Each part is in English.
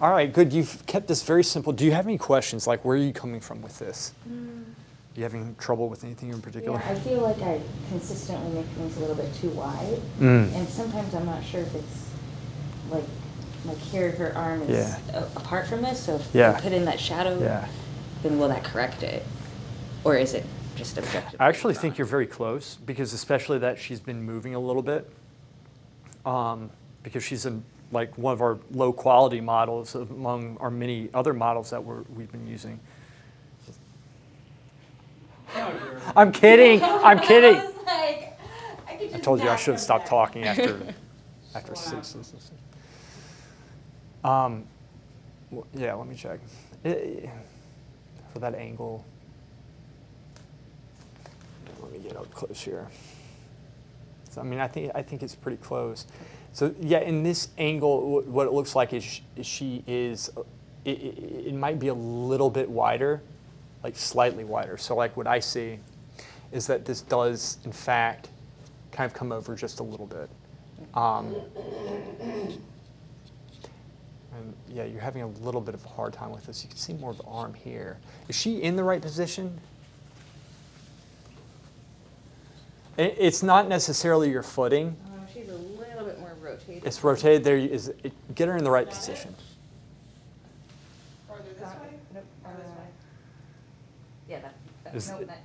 All right, good. You've kept this very simple. Do you have any questions? Like, where are you coming from with this? You having trouble with anything in particular? Yeah, I feel like I consistently make things a little bit too wide, and sometimes I'm not sure if it's like here her arm is apart from this, so if I put in that shadow, then will that correct it? Or is it just objective? I actually think you're very close, because especially that she's been moving a little bit, because she's like one of our low quality models among our many other models that we've been using. I'm kidding. I'm kidding. I was like, I told you I should have stopped talking after 6. Yeah, let me check. For that angle, let me get up close here. So, I mean, I think it's pretty close. So yeah, in this angle, what it looks like is it might be a little bit wider, like slightly wider. So like what I see is that this does, in fact, kind of come over just a little bit. And yeah, you're having a little bit of a hard time with this. You can see more of the arm here. Is she in the right position? It's not necessarily your footing. She's a little bit more rotated. It's rotated there. Get her in the right position. Farther this way? Nope. Or this way? Yeah, Is nope, it- that,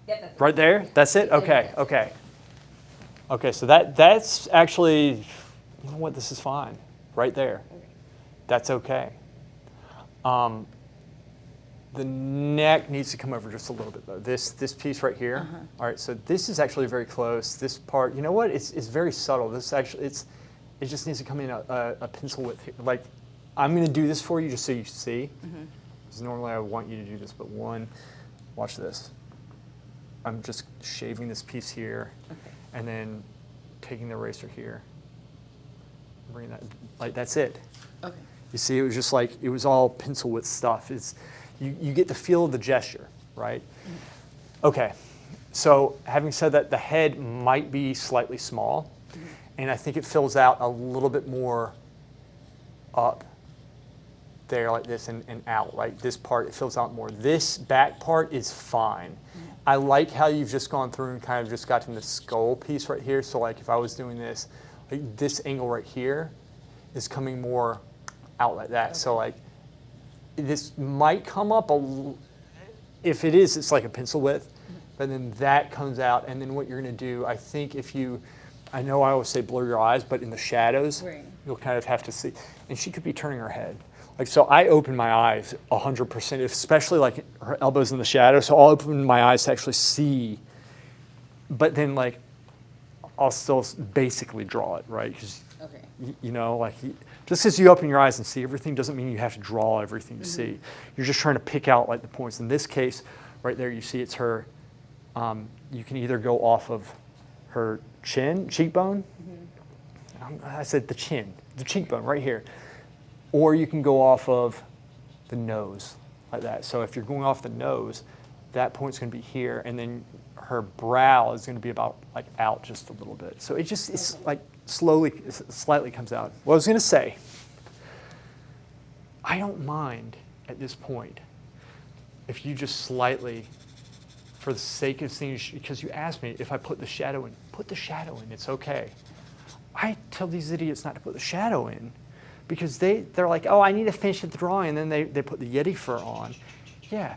yeah, that's Right there? That's it? Okay, okay. Okay, so that's actually, you know what, this is fine. Right there. That's okay. The neck needs to come over just a little bit though. This piece right here. All right, so this is actually very close. This part, you know what? It's very subtle. This actually, it just needs to come in a pencil width here. Like, I'm going to do this for you just so you see. Because normally I would want you to do this, but watch this. I'm just shaving this piece here, and then taking the eraser here, bringing that, like that's it. Okay. You see, it was just like, it was all pencil width stuff. You get the feel of the gesture, right? Okay, so having said that, the head might be slightly small, and I think it fills out a little bit more up there like this and out, right? This part, it fills out more. This back part is fine. I like how you've just gone through and kind of just gotten the skull piece right here. So like if I was doing this, like this angle right here is coming more out like that. So like this might come up if it is, it's like a pencil width, but then that comes out. And then what you're gonna do, I think I know I always say blur your eyes, but in the shadows, you'll kind of have to see. And she could be turning her head. Like, so I open my eyes 100%, especially like her elbows in the shadow. So I'll open my eyes to actually see, but then like, I'll still basically draw it, right? Because, you know, like just because you open your eyes and see everything doesn't mean you have to draw everything you see. You're just trying to pick out like the points. In this case, right there, you see it's her, you can either go off of her cheekbone. I said the cheekbone right here. Or you can go off of the nose, like that. So if you're going off the nose, that point's going to be here, and then her brow is going to be about like out just a little bit. So it's like slightly comes out. What I was going to say, I don't mind at this point if you just slightly, for the sake of things, because you asked me if I put the shadow in, put the shadow in, it's okay. I tell these idiots not to put the shadow in, because they're like, oh, I need to finish the drawing, and then they put the Yeti fur on. Yeah,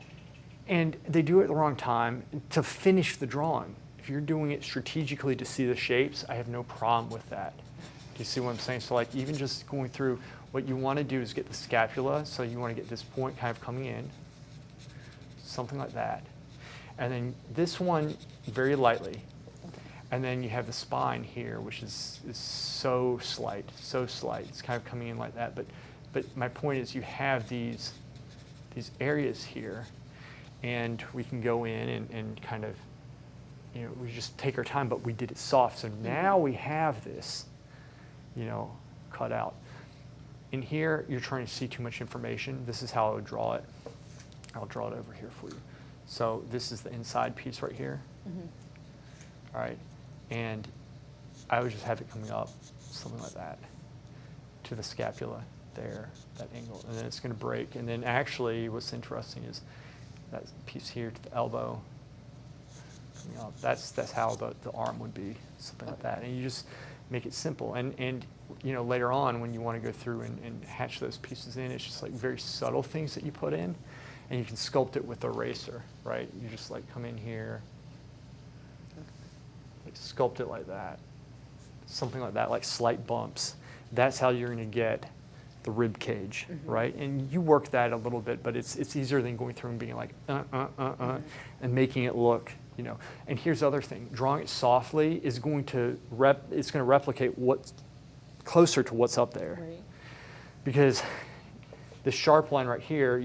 and they do it at the wrong time to finish the drawing. If you're doing it strategically to see the shapes, I have no problem with that. Do you see what I'm saying? So like even just going through, what you want to do is get the scapula, so you want to get this point kind of coming in, something like that. And then this one very lightly. And then you have the spine here, which is so slight, so slight. It's kind of coming in like that. But my point is you have these areas here, and we can go in and kind of, you know, we just take our time, but we did it soft. So now we have this, you know, cut out. In here, you're trying to see too much information. This is how I would draw it. I'll draw it over here for you. So this is the inside piece right here. All right. And I would just have it coming up, something like that, to the scapula. there, that angle, and then it's going to break. And then actually what's interesting is that piece here to the elbow, that's how the arm would be, something like that. And you just make it simple. And later on when you want to go through and hatch those pieces in, it's just like very subtle things that you put in, and you can sculpt it with a eraser, right? You just like come in here, like sculpt it like that, something like that, like slight bumps. That's how you're going to get the rib cage, right? And you work that a little bit, but it's easier than going through and being like, and making it look, And here's the other thing: drawing it softly is going to replicate what's closer to what's up there, Right. because the sharp line right here,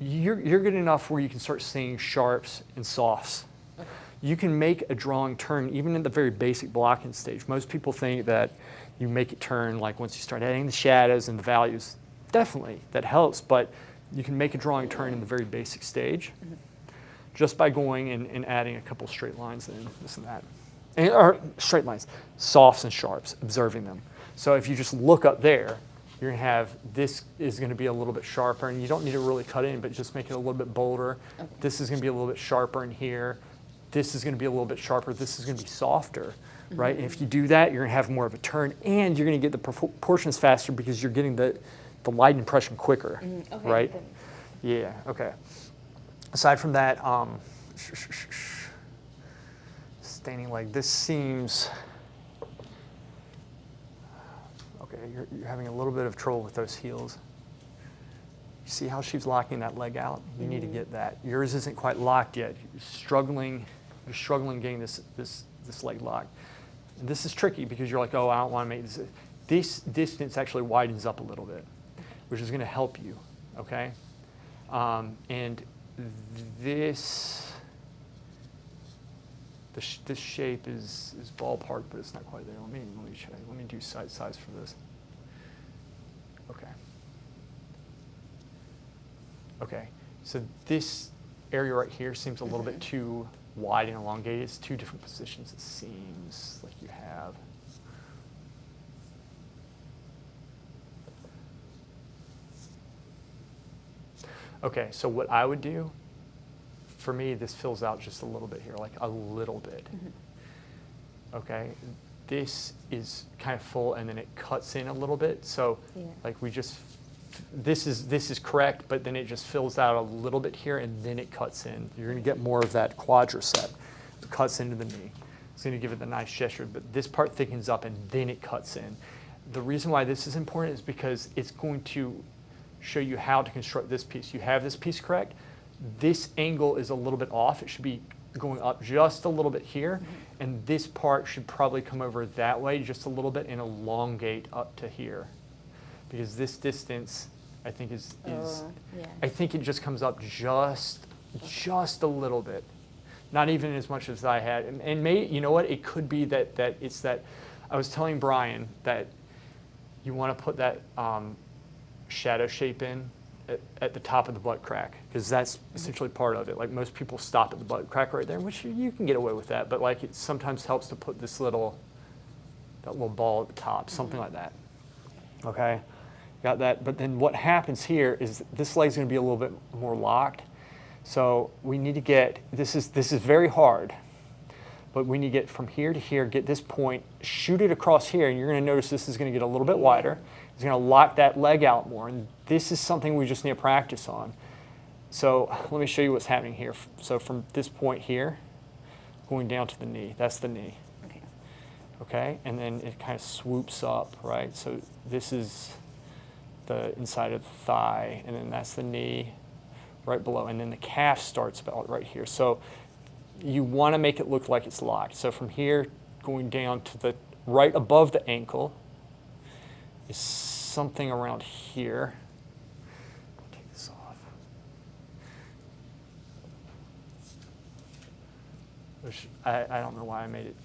you're good enough where you can start seeing sharps and softs. Okay. You can make a drawing turn even in the very basic blocking stage. Most people think that you make it turn like once you start adding the shadows and the values. Definitely, that helps, but you can make a drawing turn in the very basic stage just by going and adding a couple straight lines and this and that. Or straight lines, softs and sharps, observing them. So if you just look up there, you're going to have, this is going to be a little bit sharper, and you don't need to really cut in, but just make it a little bit bolder. Okay. This is going to be a little bit sharper in here. This is going to be a little bit sharper. This is going to be softer, right? And if you do that, you're going to have more of a turn, and you're going to get the proportions faster because you're getting the light impression quicker, Okay, right? good. Yeah, okay. Aside from that, standing leg, this seems, okay, you're having a little bit of trouble with those heels. You see how she's locking that leg out? You need to get that. Yours isn't quite locked yet. You're struggling getting this leg locked. And this is tricky because you're like, oh, I don't want to make this. This distance actually widens up a little bit, which is going to help you, okay? And this shape is ballpark, but it's not quite there. Let me check. Let me do size for this. Okay. Okay. So this area right here seems a little bit too wide and elongated. It's two different positions, it seems like you have. Okay, so what I would do, for me, this fills out just a little bit here, like a little bit. Okay, this is kind of full, and then it cuts in a little bit. So, like this is correct, but then it just fills out a little bit here, and then it cuts in. You're going to get more of that quadricep. It cuts into the knee. It's going to give it the nice gesture, but this part thickens up, and then it cuts in. The reason why this is important is because it's going to show you how to construct this piece. You have this piece correct. This angle is a little bit off. It should be going up just a little bit here, and this part should probably come over that way just a little bit and elongate up to here, because this distance, I think is I think it just comes up just a little bit, not even as much as I had. And maybe, you know what? It could be that it's that. I was telling Brian that you want to put that shadow shape in at the top of the butt crack, because that's essentially part of it. Like, most people stop at the butt crack right there, which you can get away with that, but like, it sometimes helps to put that little ball at the top, something like that. Okay, got that. But then what happens here is this leg's going to be a little bit more locked, so we need to get this is very hard, but we need to get from here to here, get this point, shoot it across here, and you're going to notice this is going to get a little bit wider. It's going to lock that leg out more, and this is something we just need to practice on. So let me show you what's happening here. So from this point here, going down to the knee, that's the knee. Okay. Okay, and then it kind of swoops up, right? So this is the inside of the thigh, and then that's the knee right below, and then the calf starts about right here. So you want to make it look like it's locked. So from here, going down to the right above the ankle is something around here. Take this off. Which I don't know why I made it.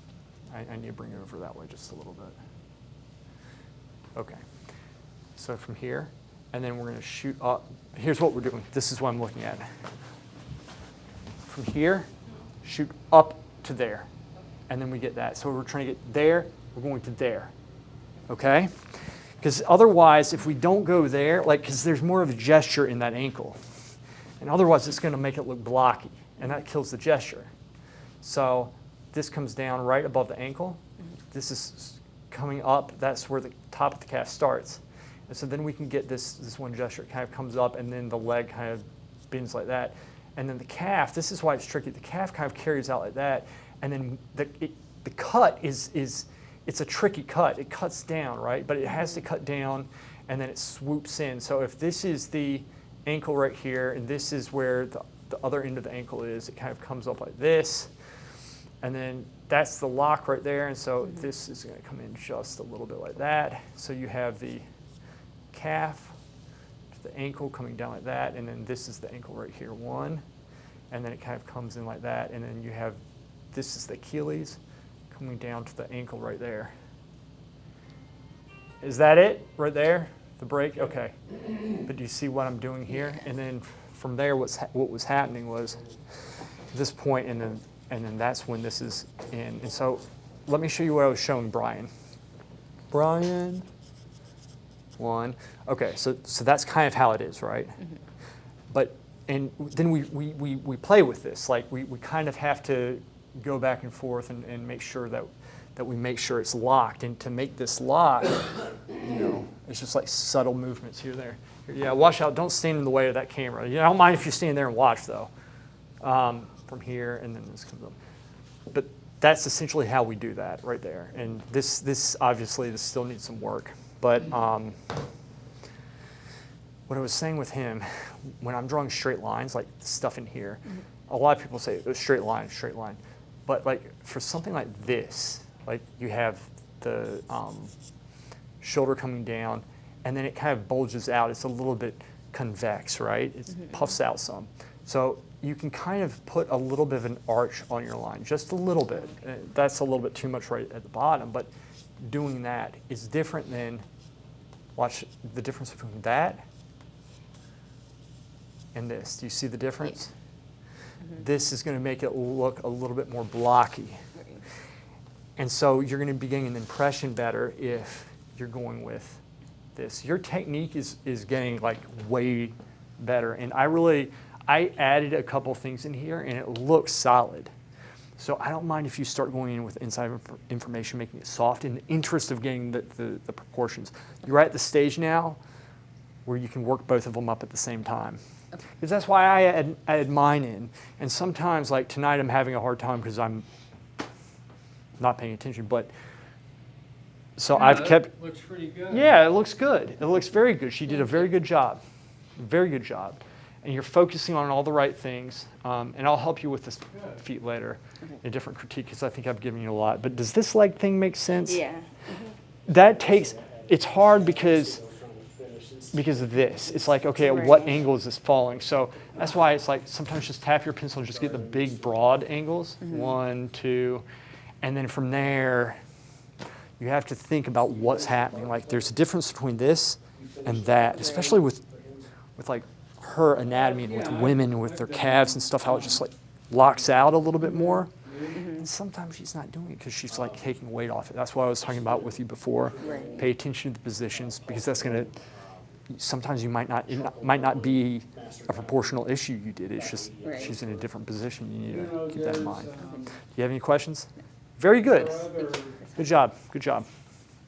I need to bring it over that way just a little bit. Okay. So from here, and then we're going to shoot up. Here's what we're doing. This is what I'm looking at. From here, shoot up to there. And then we get that. So we're trying to get there, we're going to there. Okay? Because otherwise, if we don't go there, like, because there's more of a gesture in that ankle. And otherwise, it's going to make it look blocky, and that kills the gesture. So this comes down right above the ankle. This is coming up. That's where the top of the calf starts. And so then we can get this one gesture. It kind of comes up, and then the leg kind of bends like that. And then the calf, this is why it's tricky. The calf kind of carries out like that. And then the cut it's a tricky cut. It cuts down, right? But it has to cut down, and then it swoops in. So if this is the ankle right here, and this is where the other end of the ankle is, it kind of comes up like this. And then that's the lock right there. And so this is going to come in just a little bit like that. So you have the calf to the ankle coming down like that. And then this is the ankle right here, one. And then it kind of comes in like that. And then you have, this is the Achilles coming down to the ankle right there. Is that it right there? The break? Okay. But do you see what I'm doing here? And then from there, what was happening was this point, and then that's when this is in. And so let me show you what I was showing Brian. Brian, one. Okay, so that's kind of how it is, right? But and then we play with this. Like we kind of have to go back and forth and make sure that we make sure it's locked. And to make this lock, it's just like subtle movements here, there. Yeah, watch out. Don't stand in the way of that camera. I don't mind if you stand there and watch, though. From here, and then this comes up. But that's essentially how we do that right there. And this obviously, this still needs some work. But what I was saying with him, when I'm drawing straight lines, like the stuff in here, a lot of people say, straight line, straight line. But like for something like this, like you have the shoulder coming down, and then it kind of bulges out. It's a little bit convex, right? It puffs out some. So you can kind of put a little bit of an arch on your line, just a little bit. That's a little bit too much right at the bottom, but doing that is different than, watch the difference between that and this. Do you see the difference? This is going to make it look a little bit more blocky. And so you're going to be getting an impression better if you're going with this. Your technique is getting like way better. And I added a couple things in here, and it looks solid. So I don't mind if you start going in with inside information, making it soft in the interest of getting the proportions. You're at the stage now where you can work both of them up at the same time. Because that's why I added mine in. And sometimes, like tonight, I'm having a hard time because I'm not paying attention. But so yeah, I've kept. Looks pretty good. Yeah, it looks good. It looks very good. She did a very good job. Very good job. And you're focusing on all the right things. And I'll help you with the feet later, a different critique, because I think I've given you a lot. But does this leg thing make sense? Yeah. That takes. It's hard because of this. It's like, okay, at what angle is this falling? So that's why it's like sometimes just tap your pencil and just get the big broad angles. 1, 2, and then from there, you have to think about what's happening. Like there's a difference between this and that, especially with like her anatomy and with women with their calves and stuff, how it just like locks out a little bit more. And sometimes she's not doing it because she's like taking weight off it. That's what I was talking about with you before. Pay attention to the positions, because that's going to, sometimes it might not be a proportional issue you did. It's just she's in a different position. You need to keep that in mind. Do you have any questions? Very good. Good job. Good job.